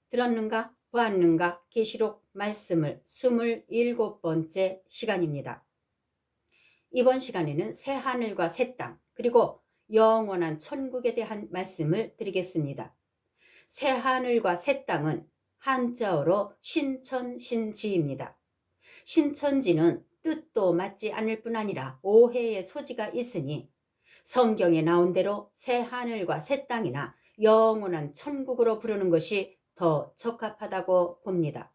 들었는가 보았는가 계시록 말씀을 27번째 시간입니다. 이번 시간에는 새 하늘과 새 땅 그리고 영원한 천국에 대한 말씀을 드리겠습니다. 새 하늘과 새 땅은 한자어로 신천신지입니다. 신천지는 뜻도 맞지 않을 뿐 아니라 오해의 소지가 있으니 성경에 나온 대로 새 하늘과 새 땅이나 영원한 천국으로 부르는 것이 더 적합하다고 봅니다.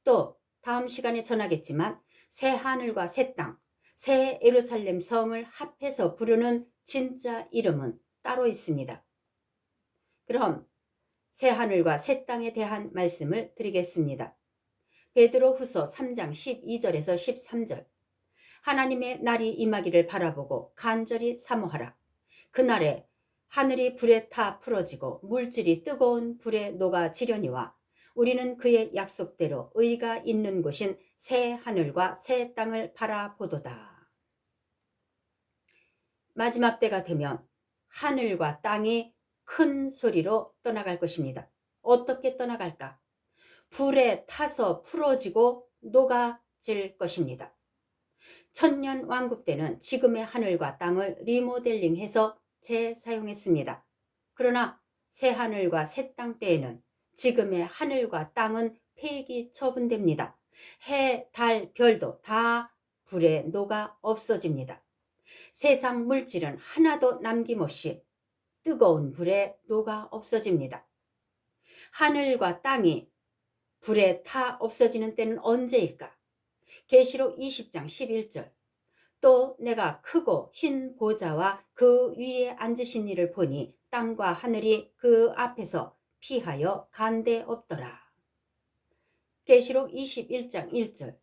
또 다음 시간에 전하겠지만 새 하늘과 새 땅, 새 예루살렘 성을 합해서 부르는 진짜 이름은 따로 있습니다. 그럼 새 하늘과 새 땅에 대한 말씀을 드리겠습니다. 베드로후서 3장 12절에서 13절. 하나님의 날이 임하기를 바라보고 간절히 사모하라. 그날에 하늘이 불에 타 풀어지고 물질이 뜨거운 불에 녹아지려니와 우리는 그의 약속대로 의가 있는 곳인 새 하늘과 새 땅을 바라보도다. 마지막 때가 되면 하늘과 땅이 큰 소리로 떠나갈 것입니다. 어떻게 떠나갈까? 불에 타서 풀어지고 녹아질 것입니다. 천년 왕국 때는 지금의 하늘과 땅을 리모델링해서 재사용했습니다. 그러나 새 하늘과 새 땅 때에는 지금의 하늘과 땅은 폐기 처분됩니다. 해, 달, 별도 다 불에 녹아 없어집니다. 세상 물질은 하나도 남김없이 뜨거운 불에 녹아 없어집니다. 하늘과 땅이 불에 타 없어지는 때는 언제일까? 계시록 20장 11절. 또 내가 크고 흰 보좌와 그 위에 앉으신 이를 보니 땅과 하늘이 그 앞에서 피하여 간데 없더라. 계시록 21장 1절.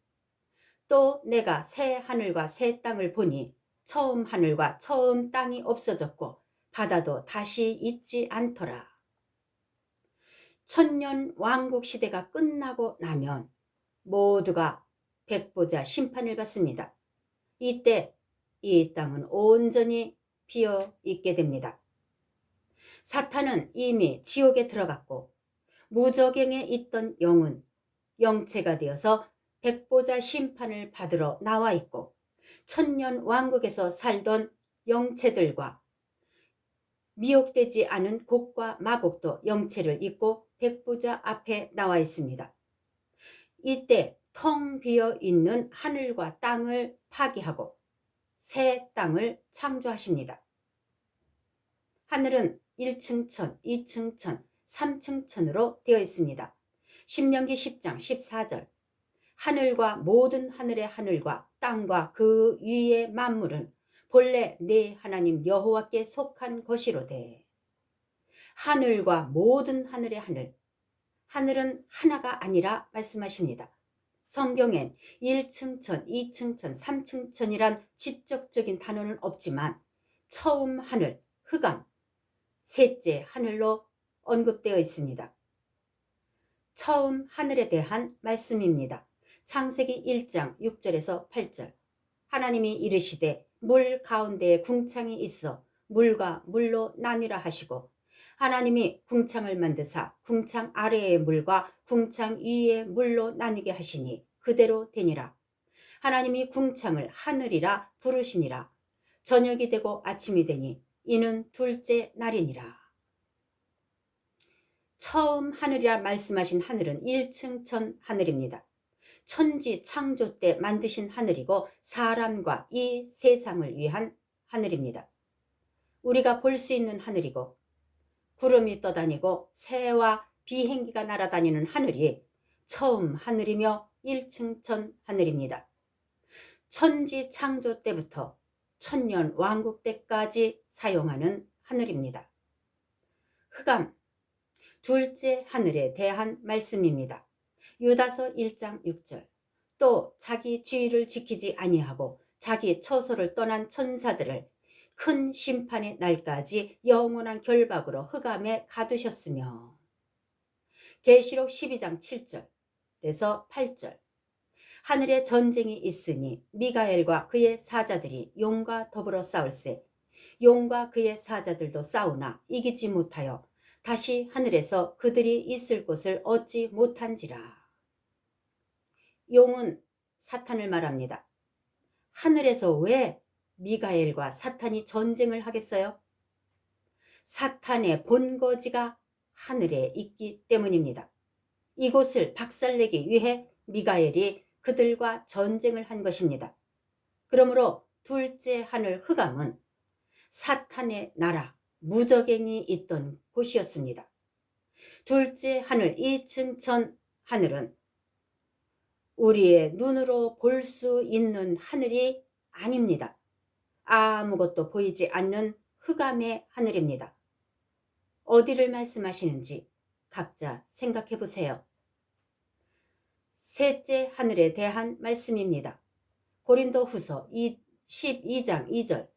또 내가 새 하늘과 새 땅을 보니 처음 하늘과 처음 땅이 없어졌고 바다도 다시 있지 않더라. 천년 왕국 시대가 끝나고 나면 모두가 백보자 심판을 받습니다. 이때 이 땅은 온전히 비어 있게 됩니다. 사탄은 이미 지옥에 들어갔고 무저갱에 있던 영은 영체가 되어서 백보자 심판을 받으러 나와 있고 천년 왕국에서 살던 영체들과 미혹되지 않은 곡과 마곡도 영체를 입고 백보자 앞에 나와 있습니다. 이때 텅 비어 있는 하늘과 땅을 파괴하고 새 땅을 창조하십니다. 하늘은 1층 천, 2층 천, 3층 천으로 되어 있습니다. 신명기 10장 14절. 하늘과 모든 하늘의 하늘과 땅과 그 위의 만물은 본래 내 하나님 여호와께 속한 것이로되. 하늘과 모든 하늘의 하늘. 하늘은 하나가 아니라 말씀하십니다. 성경엔 1층 천, 2층 천, 3층 천이란 직접적인 단어는 없지만 처음 하늘, 흑암, 셋째 하늘로 언급되어 있습니다. 처음 하늘에 대한 말씀입니다. 창세기 1장 6절에서 8절. 하나님이 이르시되 물 가운데에 궁창이 있어 물과 물로 나뉘라 하시고 하나님이 궁창을 만드사 궁창 아래의 물과 궁창 위의 물로 나뉘게 하시니 그대로 되니라. 하나님이 궁창을 하늘이라 부르시니라. 저녁이 되고 아침이 되니 이는 둘째 날이니라. 처음 하늘이라 말씀하신 하늘은 1층 천 하늘입니다. 천지 창조 때 만드신 하늘이고 사람과 이 세상을 위한 하늘입니다. 우리가 볼 수 있는 하늘이고 구름이 떠다니고 새와 비행기가 날아다니는 하늘이 처음 하늘이며 1층 천 하늘입니다. 천지 창조 때부터 천년 왕국 때까지 사용하는 하늘입니다. 흑암, 둘째 하늘에 대한 말씀입니다. 유다서 1장 6절. 또 자기 지위를 지키지 아니하고 자기 처소를 떠난 천사들을 큰 심판의 날까지 영원한 결박으로 흑암에 가두셨으며. 계시록 12장 7절에서 8절. 하늘에 전쟁이 있으니 미가엘과 그의 사자들이 용과 더불어 싸울세. 용과 그의 사자들도 싸우나 이기지 못하여 다시 하늘에서 그들이 있을 곳을 얻지 못한지라. 용은 사탄을 말합니다. 하늘에서 왜 미가엘과 사탄이 전쟁을 하겠어요? 사탄의 본거지가 하늘에 있기 때문입니다. 이곳을 박살내기 위해 미가엘이 그들과 전쟁을 한 것입니다. 그러므로 둘째 하늘 흑암은 사탄의 나라 무저갱이 있던 곳이었습니다. 둘째 하늘 2층 전 하늘은 우리의 눈으로 볼 수 있는 하늘이 아닙니다. 아무것도 보이지 않는 흑암의 하늘입니다. 어디를 말씀하시는지 각자 생각해 보세요. 셋째 하늘에 대한 말씀입니다. 고린도후서 12장 2절.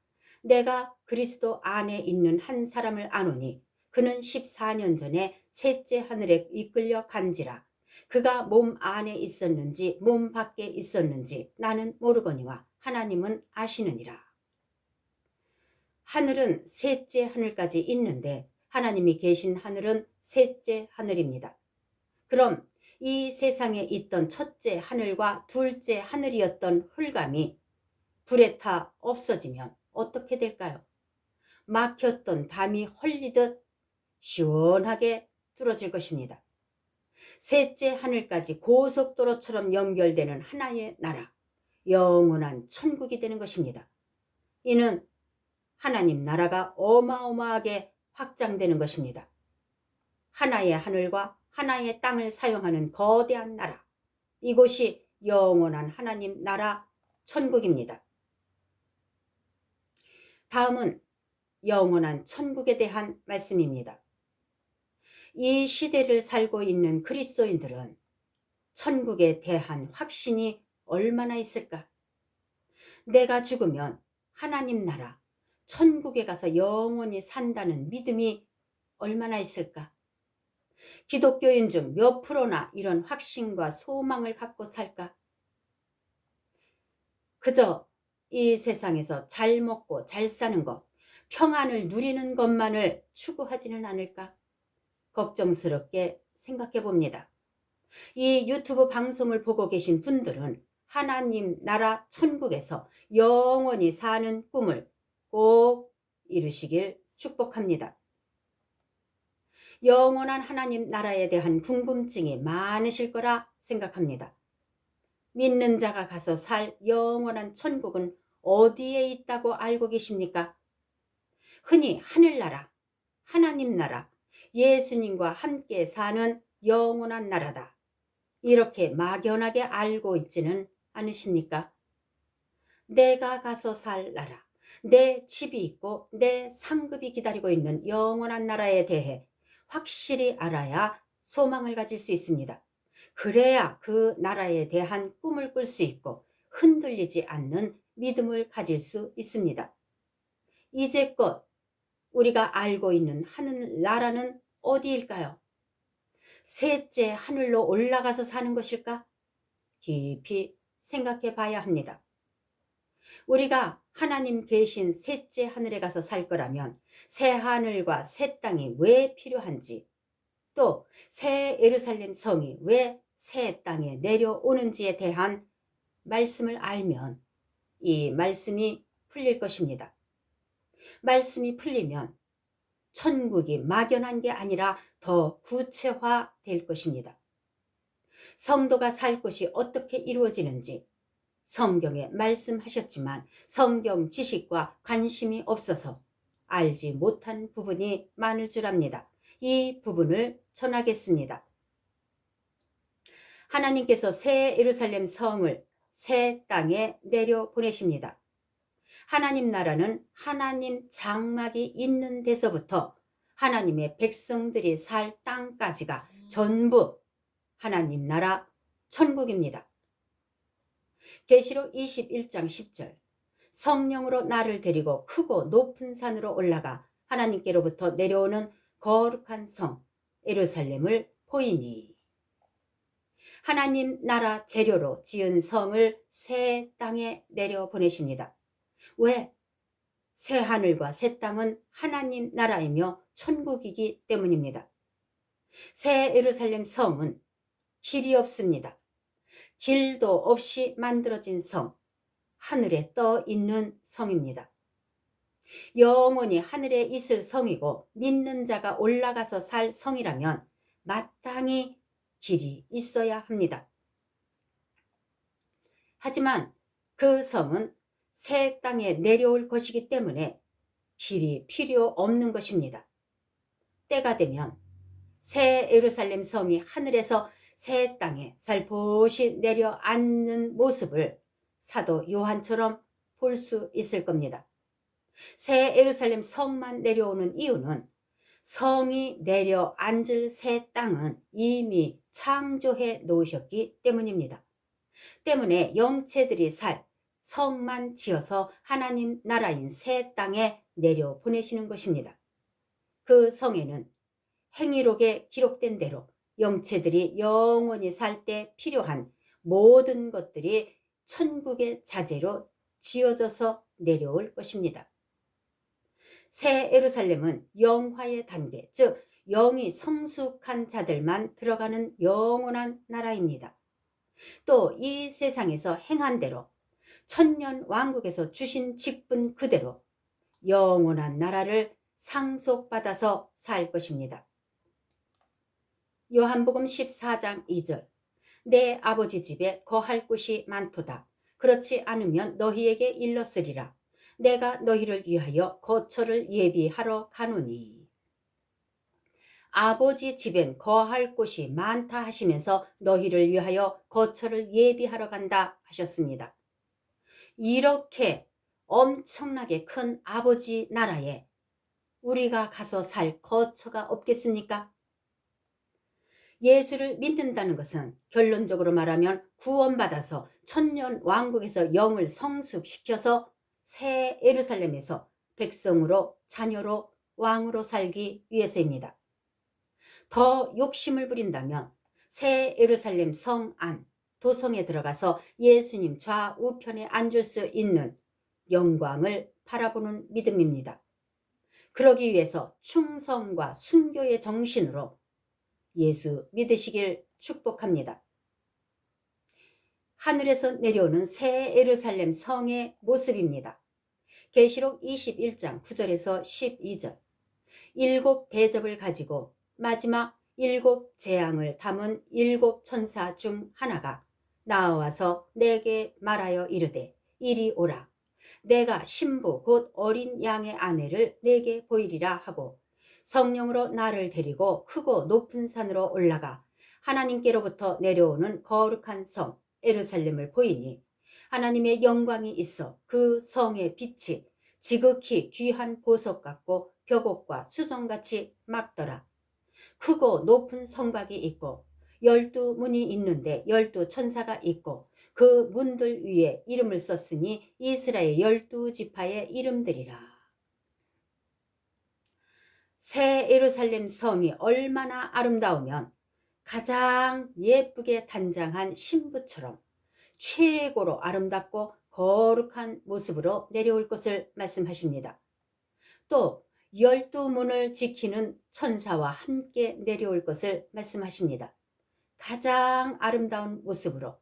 내가 그리스도 안에 있는 한 사람을 아노니 그는 14년 전에 셋째 하늘에 이끌려 간지라. 그가 몸 안에 있었는지 몸 밖에 있었는지 나는 모르거니와 하나님은 아시느니라. 하늘은 셋째 하늘까지 있는데 하나님이 계신 하늘은 셋째 하늘입니다. 그럼 이 세상에 있던 첫째 하늘과 둘째 하늘이었던 흑암이 불에 타 없어지면 어떻게 될까요? 막혔던 담이 헐리듯 시원하게 뚫어질 것입니다. 셋째 하늘까지 고속도로처럼 연결되는 하나의 나라, 영원한 천국이 되는 것입니다. 이는 하나님 나라가 어마어마하게 확장되는 것입니다. 하나의 하늘과 하나의 땅을 사용하는 거대한 나라, 이곳이 영원한 하나님 나라 천국입니다. 다음은 영원한 천국에 대한 말씀입니다. 이 시대를 살고 있는 그리스도인들은 천국에 대한 확신이 얼마나 있을까? 내가 죽으면 하나님 나라, 천국에 가서 영원히 산다는 믿음이 얼마나 있을까? 기독교인 중 몇 프로나 이런 확신과 소망을 갖고 살까? 그저 이 세상에서 잘 먹고 잘 사는 것, 평안을 누리는 것만을 추구하지는 않을까? 걱정스럽게 생각해 봅니다. 이 유튜브 방송을 보고 계신 분들은 하나님 나라 천국에서 영원히 사는 꿈을 꼭 이루시길 축복합니다. 영원한 하나님 나라에 대한 궁금증이 많으실 거라 생각합니다. 믿는 자가 가서 살 영원한 천국은 어디에 있다고 알고 계십니까? 흔히 하늘나라, 하나님 나라, 예수님과 함께 사는 영원한 나라다. 이렇게 막연하게 알고 있지는 않으십니까? 내가 가서 살 나라, 내 집이 있고 내 상급이 기다리고 있는 영원한 나라에 대해 확실히 알아야 소망을 가질 수 있습니다. 그래야 그 나라에 대한 꿈을 꿀 수 있고 흔들리지 않는 믿음을 가질 수 있습니다. 이제껏 우리가 알고 있는 하늘나라는 어디일까요? 셋째 하늘로 올라가서 사는 것일까? 깊이 생각해 봐야 합니다. 우리가 하나님 계신 셋째 하늘에 가서 살 거라면 새 하늘과 새 땅이 왜 필요한지, 또 새 예루살렘 성이 왜 새 땅에 내려오는지에 대한 말씀을 알면 이 말씀이 풀릴 것입니다. 말씀이 풀리면 천국이 막연한 게 아니라 더 구체화될 것입니다. 성도가 살 곳이 어떻게 이루어지는지 성경에 말씀하셨지만 성경 지식과 관심이 없어서 알지 못한 부분이 많을 줄 압니다. 이 부분을 전하겠습니다. 하나님께서 새 예루살렘 성을 새 땅에 내려 보내십니다. 하나님 나라는 하나님 장막이 있는 데서부터 하나님의 백성들이 살 땅까지가 전부 하나님 나라 천국입니다. 계시록 21장 10절. 성령으로 나를 데리고 크고 높은 산으로 올라가 하나님께로부터 내려오는 거룩한 성 예루살렘을 보이니. 하나님 나라 재료로 지은 성을 새 땅에 내려 보내십니다. 왜? 새 하늘과 새 땅은 하나님 나라이며 천국이기 때문입니다. 새 예루살렘 성은 길이 없습니다. 길도 없이 만들어진 성, 하늘에 떠 있는 성입니다. 영원히 하늘에 있을 성이고 믿는 자가 올라가서 살 성이라면 마땅히 길이 있어야 합니다. 하지만 그 성은 새 땅에 내려올 것이기 때문에 길이 필요 없는 것입니다. 때가 되면 새 예루살렘 성이 하늘에서 새 땅에 살포시 내려앉는 모습을 사도 요한처럼 볼 수 있을 겁니다. 새 예루살렘 성만 내려오는 이유는 성이 내려앉을 새 땅은 이미 창조해 놓으셨기 때문입니다. 때문에 영체들이 살 성만 지어서 하나님 나라인 새 땅에 내려 보내시는 것입니다. 그 성에는 행위록에 기록된 대로 영체들이 영원히 살 때 필요한 모든 것들이 천국의 자재로 지어져서 내려올 것입니다. 새 예루살렘은 영화의 단계, 즉 영이 성숙한 자들만 들어가는 영원한 나라입니다. 또 이 세상에서 행한 대로 천년 왕국에서 주신 직분 그대로 영원한 나라를 상속받아서 살 것입니다. 요한복음 14장 2절, 내 아버지 집에 거할 곳이 많도다. 그렇지 않으면 너희에게 일렀으리라. 내가 너희를 위하여 거처를 예비하러 가노니. 아버지 집엔 거할 곳이 많다 하시면서 너희를 위하여 거처를 예비하러 간다 하셨습니다. 이렇게 엄청나게 큰 아버지 나라에 우리가 가서 살 거처가 없겠습니까? 예수를 믿는다는 것은 결론적으로 말하면 구원받아서 천년 왕국에서 영을 성숙시켜서 새 예루살렘에서 백성으로 자녀로 왕으로 살기 위해서입니다. 더 욕심을 부린다면 새 예루살렘 성 안 도성에 들어가서 예수님 좌우편에 앉을 수 있는 영광을 바라보는 믿음입니다. 그러기 위해서 충성과 순교의 정신으로 예수 믿으시길 축복합니다. 하늘에서 내려오는 새 예루살렘 성의 모습입니다. 계시록 21장 9절에서 12절, 7 대접을 가지고 마지막 7 재앙을 담은 7 천사 중 하나가 나와서 내게 말하여 이르되 이리 오라. 내가 신부 곧 어린 양의 아내를 내게 보이리라 하고 성령으로 나를 데리고 크고 높은 산으로 올라가 하나님께로부터 내려오는 거룩한 성 예루살렘을 보이니 하나님의 영광이 있어 그 성의 빛이 지극히 귀한 보석 같고 벽옥과 수정같이 맑더라. 크고 높은 성곽이 있고 12문이 있는데 12천사가 있고 그 문들 위에 이름을 썼으니 이스라엘 12지파의 이름들이라. 새 예루살렘 성이 얼마나 아름다우면 가장 예쁘게 단장한 신부처럼 최고로 아름답고 거룩한 모습으로 내려올 것을 말씀하십니다. 또 12문을 지키는 천사와 함께 내려올 것을 말씀하십니다. 가장 아름다운 모습으로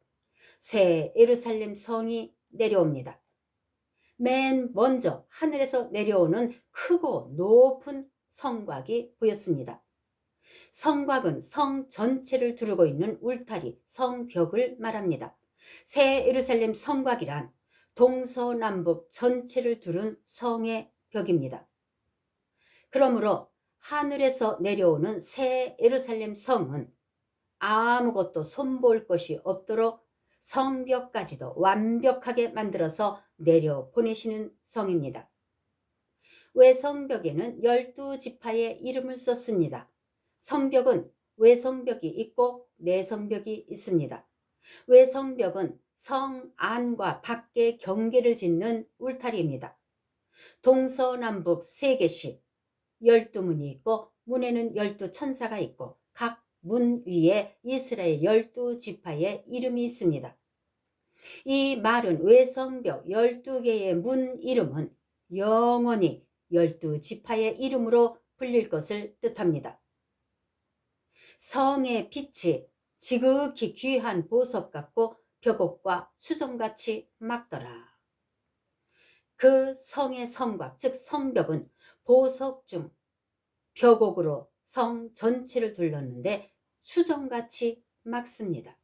새 예루살렘 성이 내려옵니다. 맨 먼저 하늘에서 내려오는 크고 높은 성곽이 보였습니다. 성곽은 성 전체를 두르고 있는 울타리, 성벽을 말합니다. 새 예루살렘 성곽이란 동서남북 전체를 두른 성의 벽입니다. 그러므로 하늘에서 내려오는 새 예루살렘 성은 아무것도 손볼 것이 없도록 성벽까지도 완벽하게 만들어서 내려보내시는 성입니다. 외성벽에는 12지파의 이름을 썼습니다. 성벽은 외성벽이 있고 내성벽이 있습니다. 외성벽은 성 안과 밖의 경계를 짓는 울타리입니다. 동서남북 3개씩 12문이 있고 문에는 12천사가 있고 각 문 위에 이스라엘 12지파의 이름이 있습니다. 이 말은 외성벽 12개의 문 이름은 영원히 12지파의 이름으로 불릴 것을 뜻합니다. 성의 빛이 지극히 귀한 보석 같고 벽옥과 수정같이 막더라. 그 성의 성곽, 즉 성벽은 보석 중 벽옥으로 성 전체를 둘렀는데 수정같이 막습니다.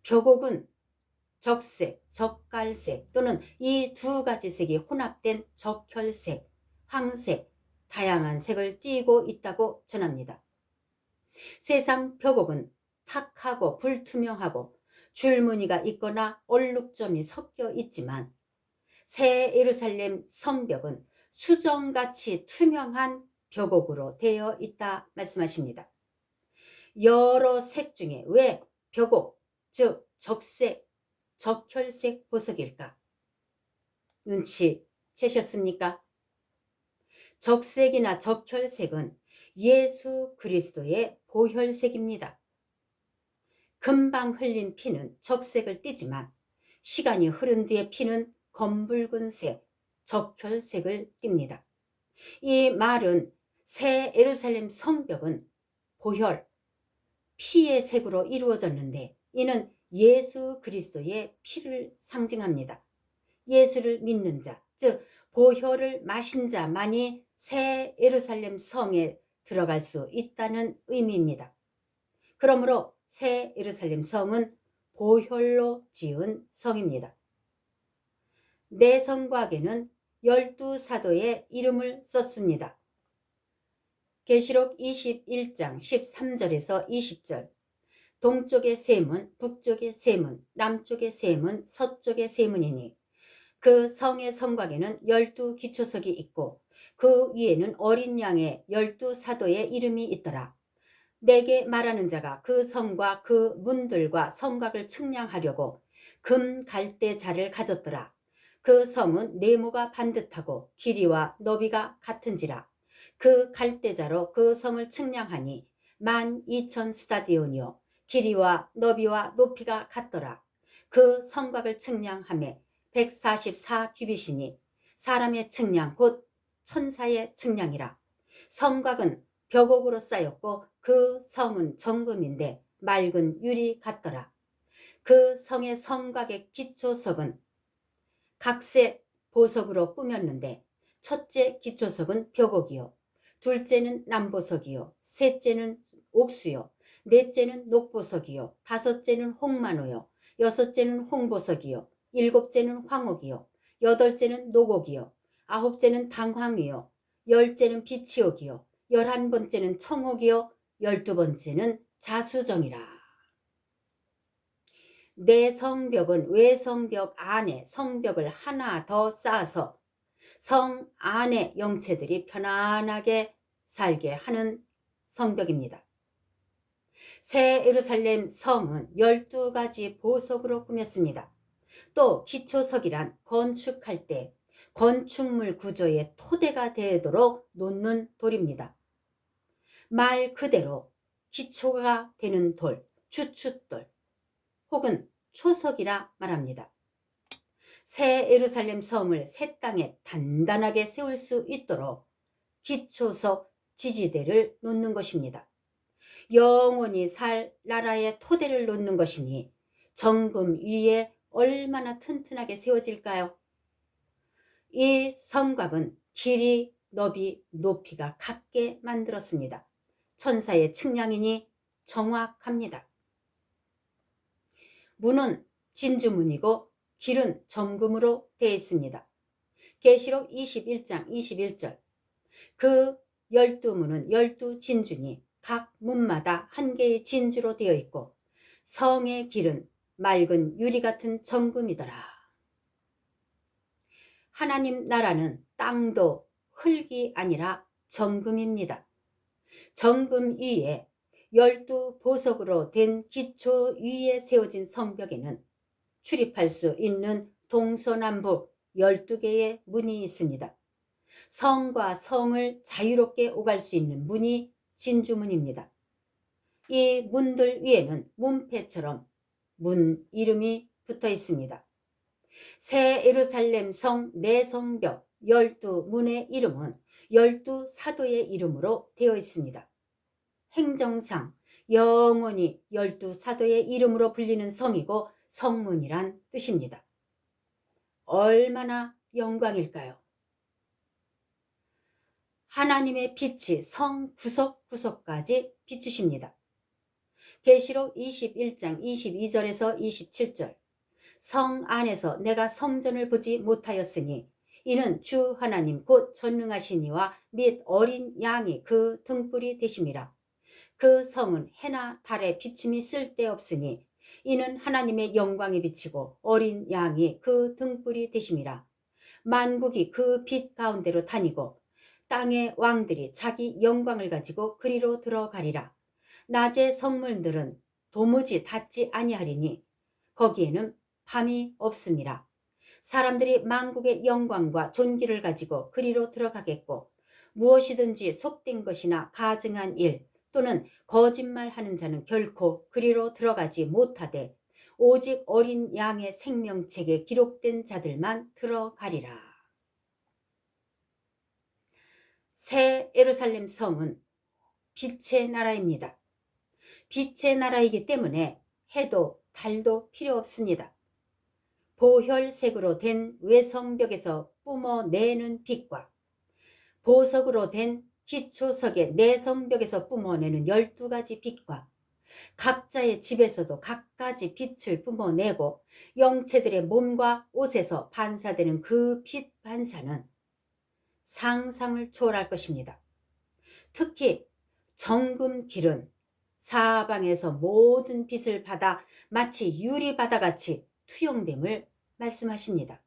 벽옥은 적색, 적갈색 또는 이 두 가지 색이 혼합된 적혈색, 황색, 다양한 색을 띠고 있다고 전합니다. 세상 벽옥은 탁하고 불투명하고 줄무늬가 있거나 얼룩점이 섞여 있지만 새 예루살렘 성벽은 수정같이 투명한 벽옥으로 되어 있다 말씀하십니다. 여러 색 중에 왜 벽옥, 즉 적색, 적혈색 보석일까? 눈치채셨습니까? 적색이나 적혈색은 예수 그리스도의 보혈색입니다. 금방 흘린 피는 적색을 띠지만 시간이 흐른 뒤에 피는 검붉은색, 적혈색을 띱니다. 이 말은 새 예루살렘 성벽은 보혈, 피의 색으로 이루어졌는데 이는 예수 그리스도의 피를 상징합니다. 예수를 믿는 자, 즉 보혈을 마신 자만이 새 예루살렘 성에 들어갈 수 있다는 의미입니다. 그러므로 새 예루살렘 성은 보혈로 지은 성입니다. 내성곽에는 12사도의 이름을 썼습니다. 계시록 21장 13절에서 20절, 동쪽의 세문, 북쪽의 세문, 남쪽의 세문, 서쪽의 세문이니 그 성의 성곽에는 12기초석이 있고 그 위에는 어린 양의 12사도의 이름이 있더라. 내게 말하는 자가 그 성과 그 문들과 성곽을 측량하려고 금 갈대자를 가졌더라. 그 성은 네모가 반듯하고 길이와 너비가 같은지라. 그 갈대자로 그 성을 측량하니 12,000스타디온이요 길이와 너비와 높이가 같더라. 그 성곽을 측량하매 144규빗이니 사람의 측량 곧 천사의 측량이라. 성곽은 벽옥으로 쌓였고 그 성은 정금인데 맑은 유리 같더라. 그 성의 성곽의 기초석은 각색 보석으로 꾸몄는데 첫째 기초석은 벽옥이요, 둘째는 남보석이요, 셋째는 옥수요, 넷째는 녹보석이요, 다섯째는 홍만호요, 여섯째는 홍보석이요, 일곱째는 황옥이요, 여덟째는 녹옥이요, 아홉째는 당황이요, 열째는 비치옥이요, 11번째는 청옥이요, 12번째는 자수정이라. 내 성벽은 외성벽 안에 성벽을 하나 더 쌓아서 성 안의 영체들이 편안하게 살게 하는 성벽입니다. 새 예루살렘 성은 12가지 보석으로 꾸몄습니다. 또 기초석이란 건축할 때 건축물 구조의 토대가 되도록 놓는 돌입니다. 말 그대로 기초가 되는 돌, 주춧돌 혹은 초석이라 말합니다. 새 예루살렘 성을 새 땅에 단단하게 세울 수 있도록 기초석 지지대를 놓는 것입니다. 영원히 살 나라의 토대를 놓는 것이니 정금 위에 얼마나 튼튼하게 세워질까요? 이 성곽은 길이, 너비, 높이가 같게 만들었습니다. 천사의 측량이니 정확합니다. 문은 진주문이고 길은 정금으로 되어 있습니다. 계시록 21장 21절, 그 12문은 12진주니 각 문마다 한 개의 진주로 되어 있고 성의 길은 맑은 유리 같은 정금이더라. 하나님 나라는 땅도 흙이 아니라 정금입니다. 정금 위에 12보석으로 된 기초 위에 세워진 성벽에는 출입할 수 있는 동서남북 12개의 문이 있습니다. 성과 성을 자유롭게 오갈 수 있는 문이 진주문입니다. 이 문들 위에는 문패처럼 문 이름이 붙어 있습니다. 새 예루살렘 성 내성벽 12문의 이름은 12사도의 이름으로 되어 있습니다. 행정상 영원히 12사도의 이름으로 불리는 성이고 성문이란 뜻입니다. 얼마나 영광일까요? 하나님의 빛이 성 구석구석까지 비추십니다. 계시록 21장 22절에서 27절 성 안에서 내가 성전을 보지 못하였으니 이는 주 하나님 곧 전능하신 이와 및 어린 양이 그 등불이 되심이라. 그 성은 해나 달의 비침이 쓸데없으니 이는 하나님의 영광이 비치고 어린 양이 그 등불이 되심이라. 만국이 그 빛 가운데로 다니고 땅의 왕들이 자기 영광을 가지고 그리로 들어가리라. 낮의 성물들은 도무지 닿지 아니하리니 거기에는 밤이 없음이라. 사람들이 만국의 영광과 존귀를 가지고 그리로 들어가겠고 무엇이든지 속된 것이나 가증한 일 또는 거짓말하는 자는 결코 그리로 들어가지 못하되 오직 어린 양의 생명책에 기록된 자들만 들어가리라. 새 예루살렘 성은 빛의 나라입니다. 빛의 나라이기 때문에 해도 달도 필요 없습니다. 보혈색으로 된 외성벽에서 뿜어내는 빛과 보석으로 된 기초석의 내성벽에서 뿜어내는 12가지 빛과 각자의 집에서도 각가지 빛을 뿜어내고 영체들의 몸과 옷에서 반사되는 그 빛 반사는 상상을 초월할 것입니다. 특히 정금 길은 사방에서 모든 빛을 받아 마치 유리바다같이 투영됨을 말씀하십니다.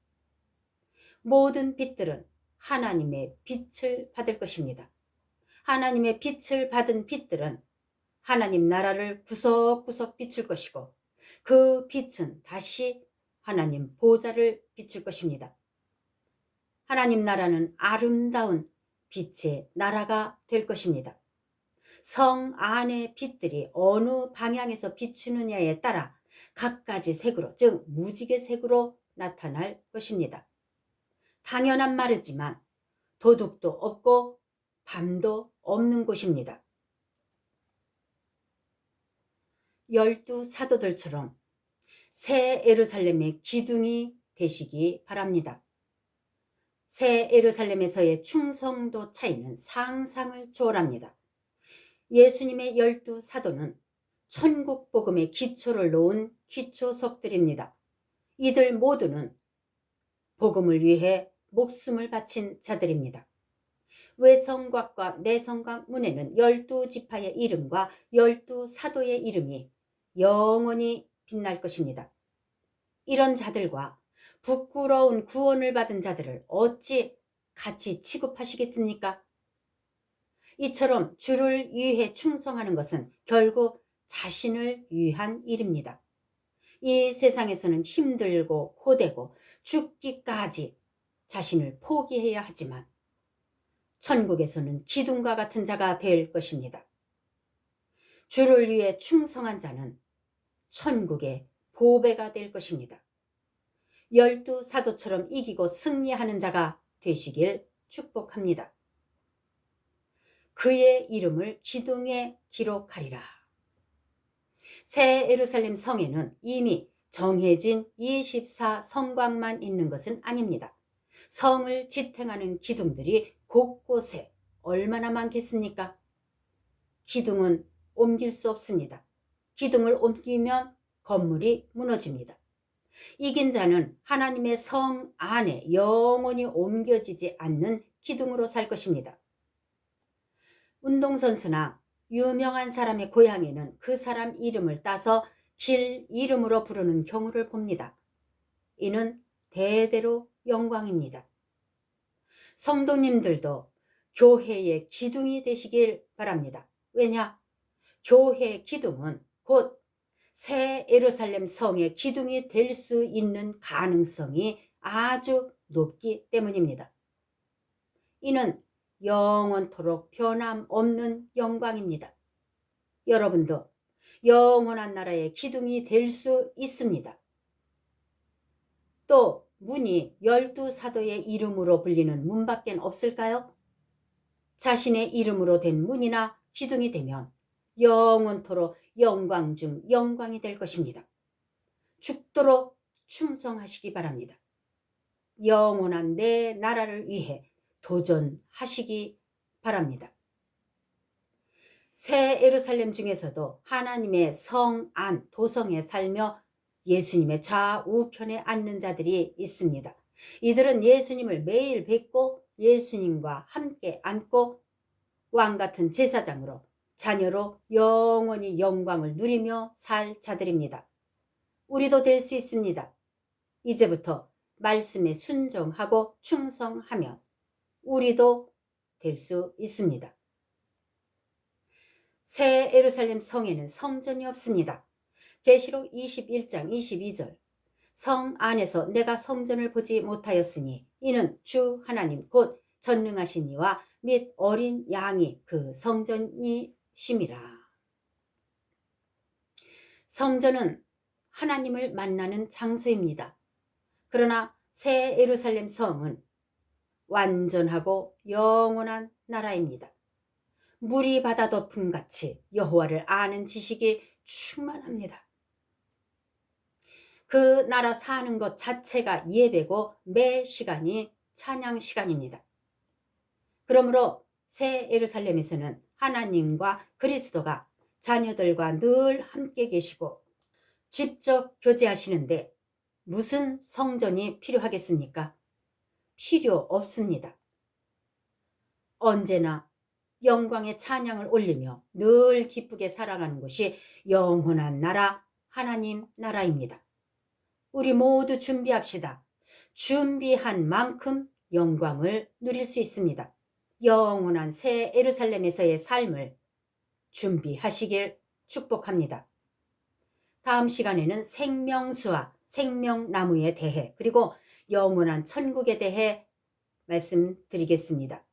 모든 빛들은 하나님의 빛을 받을 것입니다. 하나님의 빛을 받은 빛들은 하나님 나라를 구석구석 비출 것이고 그 빛은 다시 하나님 보좌를 비출 것입니다. 하나님 나라는 아름다운 빛의 나라가 될 것입니다. 성 안의 빛들이 어느 방향에서 비추느냐에 따라 각가지 색으로, 즉 무지개색으로 나타날 것입니다. 당연한 말이지만 도둑도 없고 밤도 없는 곳입니다. 12사도들처럼 새 예루살렘의 기둥이 되시기 바랍니다. 새 예루살렘에서의 충성도 차이는 상상을 초월합니다. 예수님의 12사도는 천국 복음의 기초를 놓은 기초석들입니다. 이들 모두는 복음을 위해 목숨을 바친 자들입니다. 외성곽과 내성곽 문에는 12지파의 이름과 12사도의 이름이 영원히 빛날 것입니다. 이런 자들과 부끄러운 구원을 받은 자들을 어찌 같이 취급하시겠습니까? 이처럼 주를 위해 충성하는 것은 결국 자신을 위한 일입니다. 이 세상에서는 힘들고 고되고 죽기까지 자신을 포기해야 하지만 천국에서는 기둥과 같은 자가 될 것입니다. 주를 위해 충성한 자는 천국의 보배가 될 것입니다. 12사도처럼 이기고 승리하는 자가 되시길 축복합니다. 그의 이름을 기둥에 기록하리라. 새 예루살렘 성에는 이미 정해진 24성곽만 있는 것은 아닙니다. 성을 지탱하는 기둥들이 곳곳에 얼마나 많겠습니까? 기둥은 옮길 수 없습니다. 기둥을 옮기면 건물이 무너집니다. 이긴 자는 하나님의 성 안에 영원히 옮겨지지 않는 기둥으로 살 것입니다. 운동선수나 유명한 사람의 고향에는 그 사람 이름을 따서 길 이름으로 부르는 경우를 봅니다. 이는 대대로 영광입니다. 성도님들도 교회의 기둥이 되시길 바랍니다. 왜냐? 교회의 기둥은 곧 새 예루살렘 성의 기둥이 될 수 있는 가능성이 아주 높기 때문입니다. 이는 영원토록 변함없는 영광입니다. 여러분도 영원한 나라의 기둥이 될 수 있습니다. 또 문이 12사도의 이름으로 불리는 문밖엔 없을까요? 자신의 이름으로 된 문이나 기둥이 되면 영원토록 영광 중 영광이 될 것입니다. 죽도록 충성하시기 바랍니다. 영원한 내 나라를 위해 도전하시기 바랍니다. 새 예루살렘 중에서도 하나님의 성 안 도성에 살며 예수님의 좌우편에 앉는 자들이 있습니다. 이들은 예수님을 매일 뵙고 예수님과 함께 앉고 왕같은 제사장으로 자녀로 영원히 영광을 누리며 살 자들입니다. 우리도 될 수 있습니다. 이제부터 말씀에 순종하고 충성하면 우리도 될 수 있습니다. 새 예루살렘 성에는 성전이 없습니다. 계시록 21장 22절 성 안에서 내가 성전을 보지 못하였으니 이는 주 하나님 곧 전능하신 이와 및 어린 양이 그 성전이심이라. 성전은 하나님을 만나는 장소입니다. 그러나 새 예루살렘 성은 완전하고 영원한 나라입니다. 물이 바다 덮음같이 여호와를 아는 지식이 충만합니다. 그 나라 사는 것 자체가 예배고 매 시간이 찬양 시간입니다. 그러므로 새 예루살렘에서는 하나님과 그리스도가 자녀들과 늘 함께 계시고 직접 교제하시는데 무슨 성전이 필요하겠습니까? 필요 없습니다. 언제나 영광의 찬양을 올리며 늘 기쁘게 살아가는 것이 영원한 나라 하나님 나라입니다. 우리 모두 준비합시다. 준비한 만큼 영광을 누릴 수 있습니다. 영원한 새 예루살렘에서의 삶을 준비하시길 축복합니다. 다음 시간에는 생명수와 생명나무에 대해 그리고 영원한 천국에 대해 말씀드리겠습니다.